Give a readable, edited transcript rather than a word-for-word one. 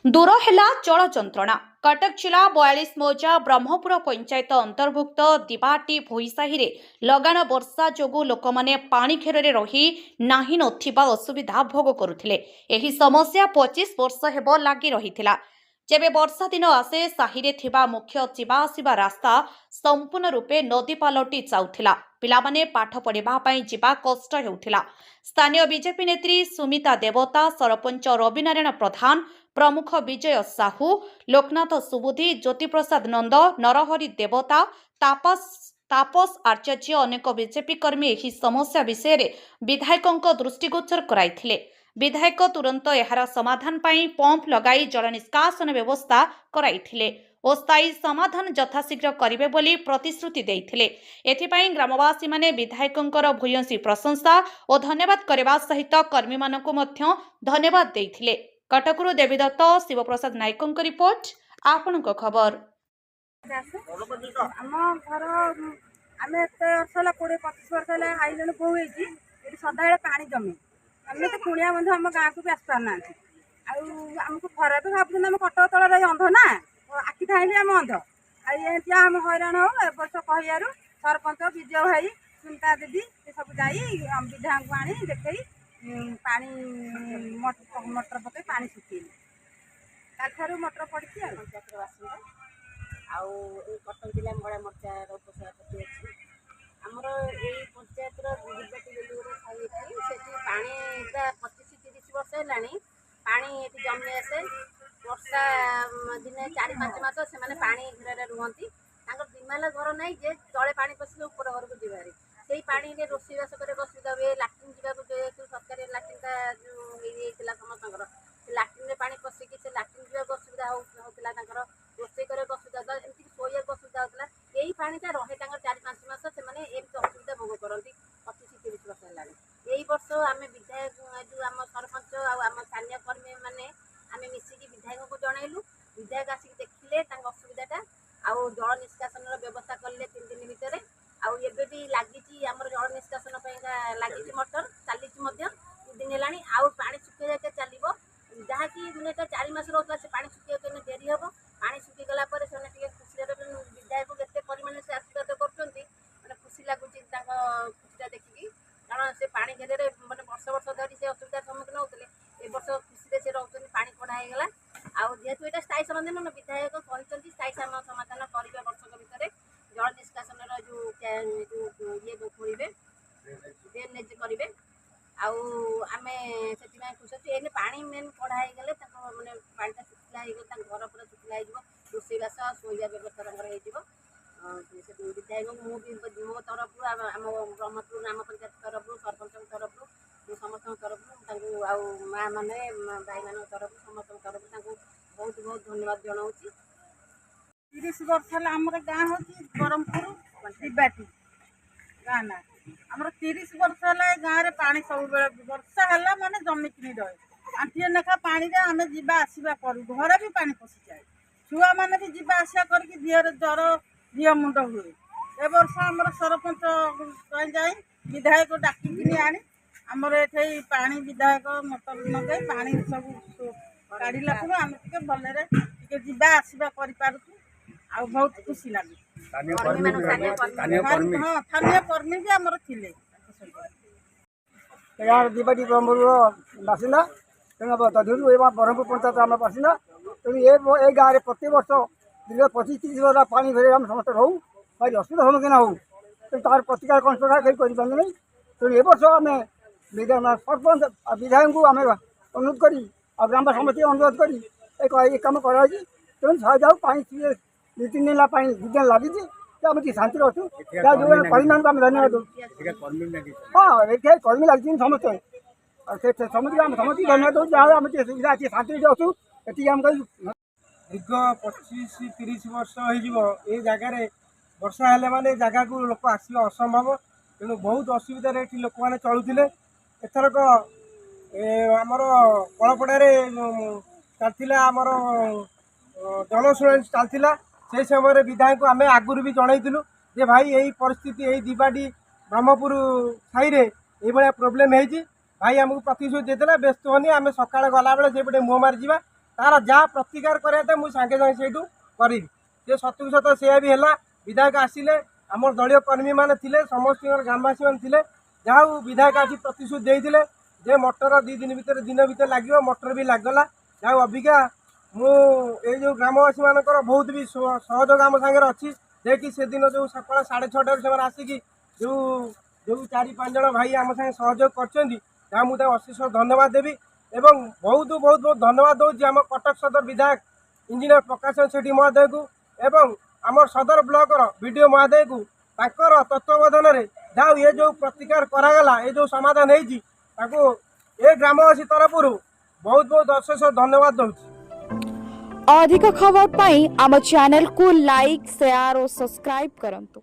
दूर है जल जंत्रणा। कटक जिला 42 मौजा ब्रह्मपुर पंचायत अंतर्भुक्त दिबाटी भोईसाही रे लगान वर्षा जोगु लोक माने पानी घेर रही नाही नथिबा असुविधा भोग करुथिले। एही समस्या 25 वर्ष हेबो लागि रहिथिला। जेबे वर्षा दिन आसे साही रे थिबा मुख्य जीवा आसिबा रास्ता संपूर्ण रूपे नदी पालटी जाउथिला। पिलामाने पाठ पढ़िबा पई जीवा कष्ट हेउथिला। स्थानीय बीजेपी नेत्री सुमिता देवता, सरपंच रविनारायण प्रधान, प्रमुख विजय साहू, लोकनाथ सुबुधी, ज्योतिप्रसाद नंद, नरहरि देवता, तापस आचार्य अनेक बीजेपी कर्मी एही समस्या विषय रे विधायकों दृष्टिगोचर कराइथिले। विधायक तुरंत एहार समाधान पाई पंप लगाई जल निष्कासन व्यवस्था कराइथिले और स्थायी समाधान यथाशीघ्र करिवे बोली प्रतिश्रुति देइथिले। एथिपाई ग्रामवासी माने विधायकों भूयसी प्रशंसा और धन्यवाद करबा सहित कर्मी मानकु मध्य धन्यवाद देइथिले। कटकरू देवीदत्त, शिवप्रसाद नायकों रिपोर्ट, आपण खबर। आम घर आम एत वर्ष 20-25 वर्ष हाइले बोह सदा पानी जमे आम तो कुणिया बंधु आम गाँव को भी आस पार ना आमको खरा भी भाव आम कटक तल अंध ना आखि थाइले आम अंध आम हईराण हो वर्ष कहू सरपंच विजय भाई सुनीता दीदी सब जा विधायक आनी देखे पानी मोटर पकई पानी सुखेल तार मोटर पड़ी पंचायत बासिंदा कटक जिला मंगला मोर्चार उपसभापति अच्छी आमर ये पंचायत साई से पानी 25-30 वर्ष है पानी ये जमी आसे वर्षा दिने 4-5 मास से पानी घेर रुहति दिमाला घर ना जे तले पानी पशिले ऊपर घर को जीवार से पानी रोषेईबास कर असुविधा हुए लाट्रिन जावाक जेहतु सरकारी लाट्रिनटा जो होता समस्त लाट्रिन पानी पशिकी से लाट्रिन जावाक असुविधा होता रोषे कर असुविधा होता एमती शोक असुविधा होता यही पानीटा रहे 4-5 मास से एमती असुविधा भोग करती 25-30 वर्ष है। यही वर्ष आम विधायक जो आम सरपंच आम स्थानीय कर्मी मैंने आम मिसिकी विधायक को जनइलु विधायक आसिक देखिले असुविधाटा आउ जल निष्कासन व्यवस्था कले 3 दिन भितर आबे भी लगी आम जल निष्कासन लगी मोटर चली 2 दिन है आउ पानी सुखी जाके चलो जहाँकि मैंने 4 मास रोला से पानी सुखा डेरी हम पानी सुखीगला खुशी विधायक के परिमाण से आशीर्वाद कर खुशी लगुच खुशीटा देखिकी कारण से पानी घेरे मैंने वर्ष वर्ष धरी से असुविधार सम्मुखीन होते ए वर्ष खुशी से रोचे पानी कढ़ाईगला जेहेतु यहाँ स्थायी समाधान विधायक कहते स्थायी समाधान करने वर्षक भितर जल निष्कासन जो ये खोलें ड्रेनेज करेंगे आम से खुश अच्छे एने पानी मेन कढ़ाईगले मैंने पानीटा सुखला हो घर पूरा सुखला हो रोषेईबास शोवा व्यवस्था से विधायक मो तरफ आम ब्रह्मपुर ग्राम पंचायत तरफ सरपंच तरफ समस्त तरफ माँ मैंने भाई मान तरफ समस्त तरफ बहुत बहुत धन्यवाद जनाऊँ। 30 वर्ष है आमर गाँ हूँ ब्रह्मपुर दिबाटी गाँ ना आमर 30 वर्ष है गाँव में पानी सब वर्षा है माने जमिकी रहे आंटीए लेखा पानी आम जा आसवा करूँ घर भी पानी पशि जाए छुआ मैंने भी जा आसा करके देहर जर दिह मुंड हुए ए वर्ष आमर सरपंच जाए विधायक डाकिनी आनी आमर ये पानी विधायक मोटर लगे पानी सब काढ़ला आम टे भलरे जा आसवा कर बहुत खुशी लगे। हाँ स्थानीय कर्मी भी आमर थे यार दिबाटी ब्रह्मपुर बासिंदा तदूर ब्रह्मपुर पंचायत आम बासिंदा तेणु ये गाँव में प्रति वर्ष दीर्घ 25-30 वर्ष पानी भेजे आम समस्त रहूँ भाई असुविधा सम्मुखीन हो तार प्रतिकार कौन कहीं करें तेणु ए वर्ष आम सरपंच विधायक को आम अनुरोध कर ग्राम समिति अनुरोध कर कम कराई तेणु सहाय जाऊ पानी 2-3 दिन पानी 2 दिन लगी आम शांति अच्छु जो कर्मी मान आम धन्यवाद हाँ ये कर्मी लगी समस्ते समिति आम समस्त धन्यवाद दूँ जहाँ आम सुविधा अच्छी शांति अच्छु ये आम दीर्घ 25-30 वर्ष हो जगार वर्षा हेले माने जगह को लोक आसवा असंभव तेणु बहुत असुविधा लोक मैंने चलुले एथरक आमर कलपड़े चलता आमर जनशुणी चलता से समय विधायक आम आगुरी भी जनईलु जे भाई यही परिस्थिति यही दिबाटी ब्रह्मपुर साई ये प्रोब्लेम है भाई आमको प्रतिश्रुति देते व्यस्त होनी आम सका गला बेले से मुँह मारी तार जहाँ प्रतिकार कराइए मुझे सागे सागे से करी जे सतुक सत से भी है विधायक आसिले आम दलीय कर्मी मैंने थे समस्त ग्रामवासी मैंने जहाँ विधायक आज प्रतिश्रुति देते जे मोटर 2 दिन भितर लगे मोटर भी लगला जहाँ अबिका मुझे जो ग्रामवासी मानकर बहुत भी सहयोग आम सागर अच्छी देखिए से दिन जो सका 6:30 से आसिकी जो जो 4-5 जन भाई आम सागे सहयोग कर मुझे अशेष धन्यवाद देवी एवं बहुत बहुत बहुत धन्यवाद दूसरी आम कटक सदर विधायक इंजीनियर प्रकाश सेठी महोदय को एवं आम सदर ब्लॉक वीडियो महोदय को ताकर तत्वावधान में जहाँ ये जो प्रतिकार करागला ये जो समाधान हो ग्रामवासी तरफ बहुत बहुत अशेष धन्यवाद दूसरी। अधिक खबर पाई आम चैनल को लाइक शेयर और सब्सक्राइब करंतु।